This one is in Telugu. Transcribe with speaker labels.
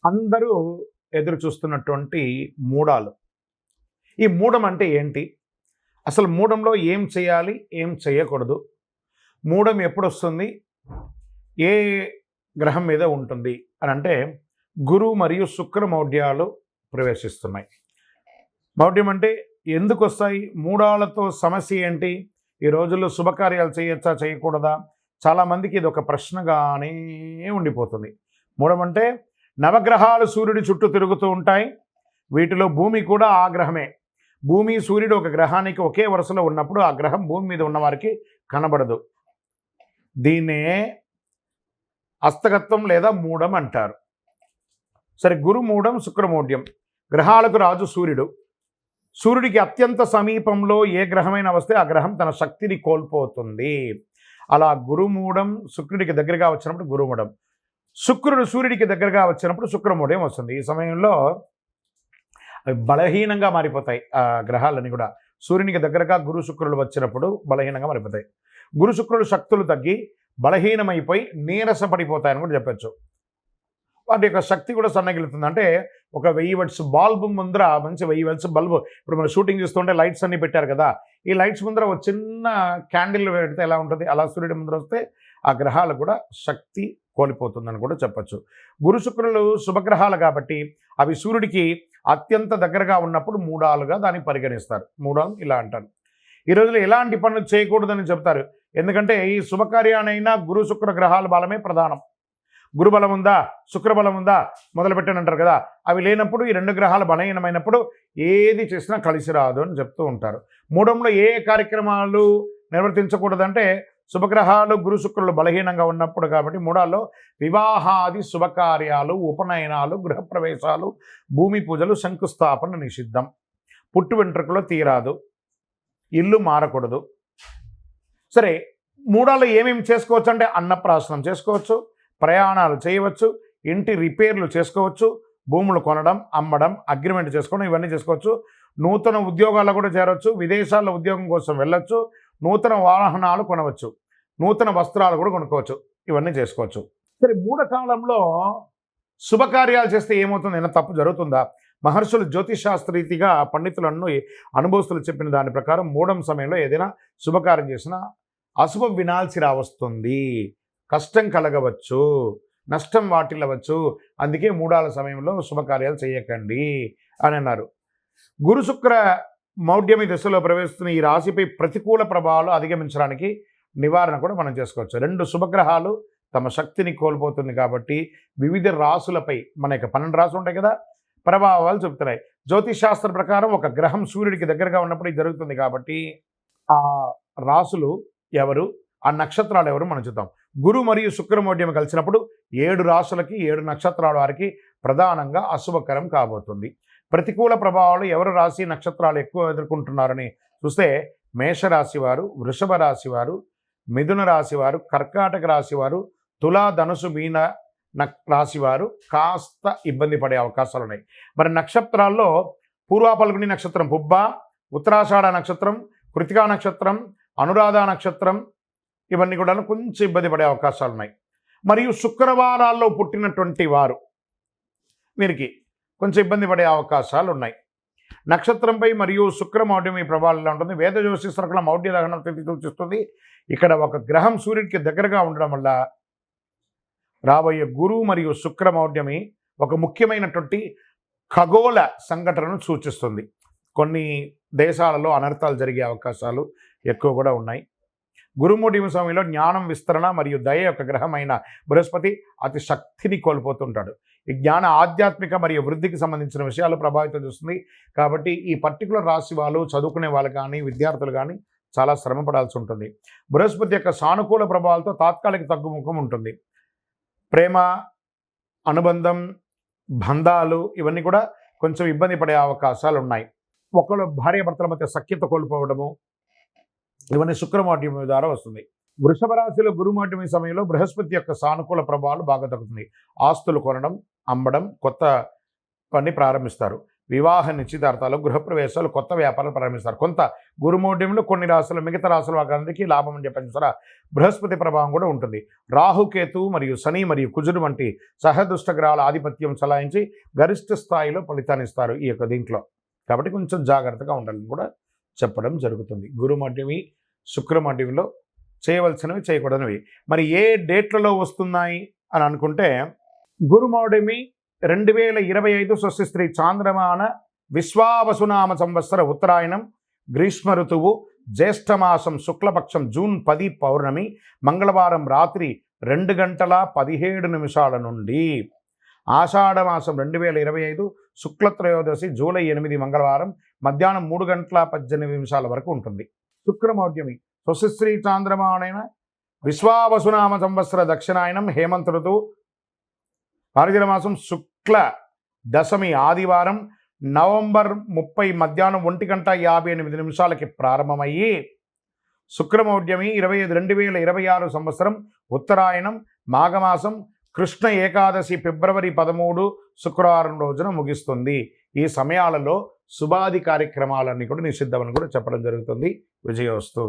Speaker 1: అందరూ ఎదురు చూస్తున్నటువంటి మూడాలు. ఈ మూడం అంటే ఏంటి? అసలు మూడంలో ఏం చేయాలి? ఏం చేయకూడదు? మూడం ఎప్పుడొస్తుంది? ఏ గ్రహం మీద ఉంటుంది? అనంటే గురు మరియు శుక్ర మౌఢ్యాలు ప్రవేశిస్తున్నాయి. మౌఢ్యం అంటే ఎందుకొస్తాయి? మూడాలతో సమస్య ఏంటి? ఈ రోజుల్లో శుభకార్యాలు చేయొచ్చా? చేయకూడదా? చాలామందికి ఇది ఒక ప్రశ్నగానే ఉండిపోతుంది. మూడం అంటే నవగ్రహాలు సూర్యుడి చుట్టూ తిరుగుతూ ఉంటాయి. వీటిలో భూమి కూడా ఆ గ్రహమే. భూమి సూర్యుడు ఒక గ్రహానికి ఒకే వరుసలో ఉన్నప్పుడు ఆ గ్రహం భూమి మీద ఉన్నవారికి కనబడదు. దీన్నే అస్తగత్వం లేదా మూడం అంటారు. సరే, గురు మూడం, శుక్రమౌఢ్యం. గ్రహాలకు రాజు సూర్యుడు. సూర్యుడికి అత్యంత సమీపంలో ఏ గ్రహమైనా వస్తే ఆ గ్రహం తన శక్తిని కోల్పోతుంది. అలా గురుమూఢం శుక్రుడికి దగ్గరగా వచ్చినప్పుడు గురుమూఢం, శుక్రుడు సూర్యుడికి దగ్గరగా వచ్చినప్పుడు శుక్రమూఢం వస్తుంది. ఈ సమయంలో అవి బలహీనంగా మారిపోతాయి. ఆ గ్రహాలన్నీ కూడా సూర్యునికి దగ్గరగా గురు శుక్రులు వచ్చినప్పుడు బలహీనంగా మారిపోతాయి. గురు శుక్రులు శక్తులు తగ్గి బలహీనమైపోయి నీరసపడిపోతాయని కూడా చెప్పచ్చు. వాటి యొక్క శక్తి కూడా సన్నగిలుతుంది. అంటే ఒక 1000 వాట్స్ బల్బు ముందర మంచి 1000 వాట్స్ బల్బు, ఇప్పుడు మనం షూటింగ్ చూస్తుంటే లైట్స్ అన్నీ పెట్టారు కదా, ఈ లైట్స్ ముందర ఒక చిన్న క్యాండిల్ పెడితే ఎలా ఉంటుంది, అలా సూర్యుడి ముందర వస్తే ఆ గ్రహాలు కూడా శక్తి కోల్పోతుందని కూడా చెప్పచ్చు. గురు శుక్రులు శుభగ్రహాలు కాబట్టి అవి సూర్యుడికి అత్యంత దగ్గరగా ఉన్నప్పుడు మూడాలుగా దాన్ని పరిగణిస్తారు. మూడాలు ఇలా అంటారు. ఈ రోజులో ఎలాంటి పనులు చేయకూడదని చెప్తారు. ఎందుకంటే ఈ శుభకార్యానైనా గురు శుక్ర గ్రహాల బలమే ప్రధానం. గురుబలం ఉందా, శుక్రబలం ఉందా మొదలుపెట్టానంటారు కదా, అవి లేనప్పుడు ఈ 2 గ్రహాలు బలహీనమైనప్పుడు ఏది చేసినా కలిసి రాదు అని చెప్తూ ఉంటారు. మూడంలో ఏ కార్యక్రమాలు నిర్వర్తించకూడదంటే శుభగ్రహాలు గురు శుక్రులు బలహీనంగా ఉన్నప్పుడు కాబట్టి మూడాల్లో వివాహాది శుభకార్యాలు, ఉపనయనాలు, గృహప్రవేశాలు, భూమి పూజలు, శంకుస్థాపన నిషిద్ధం. పుట్టు వెంట్రుకలు తీరాదు, ఇల్లు మారకూడదు. సరే, మూడాల్లో ఏమేమి చేసుకోవచ్చు అంటే అన్నప్రాసనం చేసుకోవచ్చు, ప్రయాణాలు చేయవచ్చు, ఇంటి రిపేర్లు చేసుకోవచ్చు, భూములు కొనడం, అమ్మడం, అగ్రిమెంట్ చేసుకోవడం, ఇవన్నీ చేసుకోవచ్చు. నూతన ఉద్యోగాల్లో కూడా చేరవచ్చు, విదేశాల్లో ఉద్యోగం కోసం వెళ్ళొచ్చు, నూతన వాహనాలు కొనవచ్చు, నూతన వస్త్రాలు కూడా కొనుక్కోవచ్చు, ఇవన్నీ చేసుకోవచ్చు. సరే, మూఢకాలంలో శుభకార్యాలు చేస్తే ఏమవుతుంది? ఏమైనా తప్పు జరుగుతుందా? మహర్షులు జ్యోతిషాస్త్రరీతిగా పండితులను అనుభవస్తులు చెప్పిన దాని ప్రకారం మూఢం సమయంలో ఏదైనా శుభకార్యం చేసినా అశుభం వినాల్సి రావస్తుంది, కష్టం కలగవచ్చు, నష్టం వాటిల్లవచ్చు. అందుకే మూడాల సమయంలో శుభకార్యాలు చేయకండి అని అన్నారు. గురు శుక్ర మౌఢ్యమి దశలో ప్రవేశిస్తున్న ఈ రాశిపై ప్రతికూల ప్రభావాలు అధిగమించడానికి నివారణ కూడా మనం చేసుకోవచ్చు. 2 శుభగ్రహాలు తమ శక్తిని కోల్పోతుంది కాబట్టి వివిధ రాసులపై, మన యొక్క 12 రాసులు ఉంటాయి కదా, ప్రభావాలు చెబుతున్నాయి. జ్యోతిష్ శాస్త్ర ప్రకారం ఒక గ్రహం సూర్యుడికి దగ్గరగా ఉన్నప్పుడు ఇది జరుగుతుంది కాబట్టి ఆ రాసులు ఎవరు, ఆ నక్షత్రాలు ఎవరు మనం చూద్దాం. గురు మరియు శుక్రమౌఢ్యం కలిసినప్పుడు 7 రాశులకి 7 నక్షత్రాల వారికి ప్రధానంగా అశుభకరం కాబోతుంది. ప్రతికూల ప్రభావాలు ఎవరు రాశి నక్షత్రాలు ఎక్కువ ఎదుర్కొంటున్నారని చూస్తే మేషరాశి వారు, వృషభ రాశి వారు, మిథున రాశి వారు, కర్కాటక రాశి వారు, తులా, ధనుసు, మీన రాశి వారు కాస్త ఇబ్బంది పడే అవకాశాలు ఉన్నాయి. మరి నక్షత్రాల్లో పూర్వ ఫల్గుని నక్షత్రం పుబ్బ, ఉత్తరాషాఢ నక్షత్రం, కృతికా నక్షత్రం, అనురాధ నక్షత్రం, ఇవన్నీ కూడా కొంచెం ఇబ్బంది పడే అవకాశాలు ఉన్నాయి. మరియు శుక్రవారాల్లో పుట్టినటువంటి వారు వీరికి కొంచెం ఇబ్బంది పడే అవకాశాలు ఉన్నాయి. నక్షత్రంపై మరియు శుక్రమౌఢ్యం ఈ ప్రభావం ఉంటుంది. వేద జ్యోతిషకుల మౌఢ్య దహనం తిథి సూచిస్తుంది. ఇక్కడ ఒక గ్రహం సూర్యుడికి దగ్గరగా ఉండడం వల్ల రాబోయే గురు మరియు శుక్రమౌఢ్యమి ఒక ముఖ్యమైనటువంటి ఖగోళ సంఘటనను సూచిస్తుంది. కొన్ని దేశాలలో అనర్థాలు జరిగే అవకాశాలు ఎక్కువ కూడా ఉన్నాయి. గురుమౌఢ్యం సమయంలో జ్ఞానం విస్తరణ మరియు దయ యొక్క గ్రహమైన బృహస్పతి అతి శక్తిని కోల్పోతుంటాడు. ఈ జ్ఞాన ఆధ్యాత్మిక మరియు వృద్ధికి సంబంధించిన విషయాలు ప్రభావితం చేస్తుంది. కాబట్టి ఈ పర్టికులర్ రాశి వాళ్ళు, చదువుకునే వాళ్ళు కానీ, విద్యార్థులు కానీ చాలా శ్రమ పడాల్సి ఉంటుంది. బృహస్పతి యొక్క సానుకూల ప్రభావాలతో తాత్కాలిక తగ్గుముఖం ఉంటుంది. ప్రేమ, అనుబంధం, బంధాలు ఇవన్నీ కూడా కొంచెం ఇబ్బంది పడే అవకాశాలు ఉన్నాయి. ఒకళ్ళు భార్యాభర్తల మధ్య సఖ్యత కోల్పోవడము, ఇవన్నీ శుక్రమౌఢ్యం ద్వారా వస్తుంది. వృషభ రాశిలో గురుమౌఢ్యమి సమయంలో బృహస్పతి యొక్క సానుకూల ప్రభావాలు బాగా తగ్గుతుంది. ఆస్తులు కొనడం, అమ్మడం, కొత్త పని ప్రారంభిస్తారు. వివాహ నిశ్చితార్థాలు, గృహప్రవేశాలు, కొత్త వ్యాపారాలు ప్రారంభిస్తారు. కొంత గురుమూఢ్యంలో కొన్ని రాశులు, మిగతా రాశుల వారికి లాభం అని చెప్పాను సారా. బృహస్పతి ప్రభావం కూడా ఉంటుంది. రాహుకేతు మరియు శని మరియు కుజుడు వంటి సహదుష్ట గ్రహాల ఆధిపత్యం చలాయించి గరిష్ట స్థాయిలో ఫలితాన్ని ఇస్తారు ఈ యొక్క దీంట్లో. కాబట్టి కొంచెం జాగ్రత్తగా ఉండాలని కూడా చెప్పడం జరుగుతుంది. గురుమూఢ్యమి, శుక్రమూఢ్యంలో చేయవలసినవి, చేయకూడనివి. మరి ఏ డేట్లలో వస్తున్నాయి అని అనుకుంటే, గురుమౌఢ్యమి 2025 స్వస్తిశ్రీ చాంద్రమాన విశ్వావసునామ సంవత్సర ఉత్తరాయణం, గ్రీష్మ ఋతువు, జ్యేష్ఠమాసం శుక్లపక్షం జూన్ 10 పౌర్ణమి, మంగళవారం రాత్రి 2:17 నుండి ఆషాఢమాసం 2025 శుక్లత్రయోదశి జూలై 8 మంగళవారం మధ్యాహ్నం 3:18 వరకు ఉంటుంది. శుక్రమౌఢ్యమి స్వస్తిశ్రీ చాంద్రమానైన విశ్వావసునామ సంవత్సర దక్షిణాయనం హేమంత ఋతువు, మార్గశిర మాసం శుక్ల దశమి ఆదివారం నవంబర్ 30 మధ్యాహ్నం 1:58 ప్రారంభమయ్యి శుక్రమౌఢ్యమి 2026 సంవత్సరం ఉత్తరాయణం మాఘమాసం కృష్ణ ఏకాదశి ఫిబ్రవరి 13 శుక్రవారం రోజున ముగిస్తుంది. ఈ సమయాలలో శుభాది కార్యక్రమాలన్నీ కూడా నిషిద్ధమని కూడా చెప్పడం జరుగుతుంది. విజయోస్తు.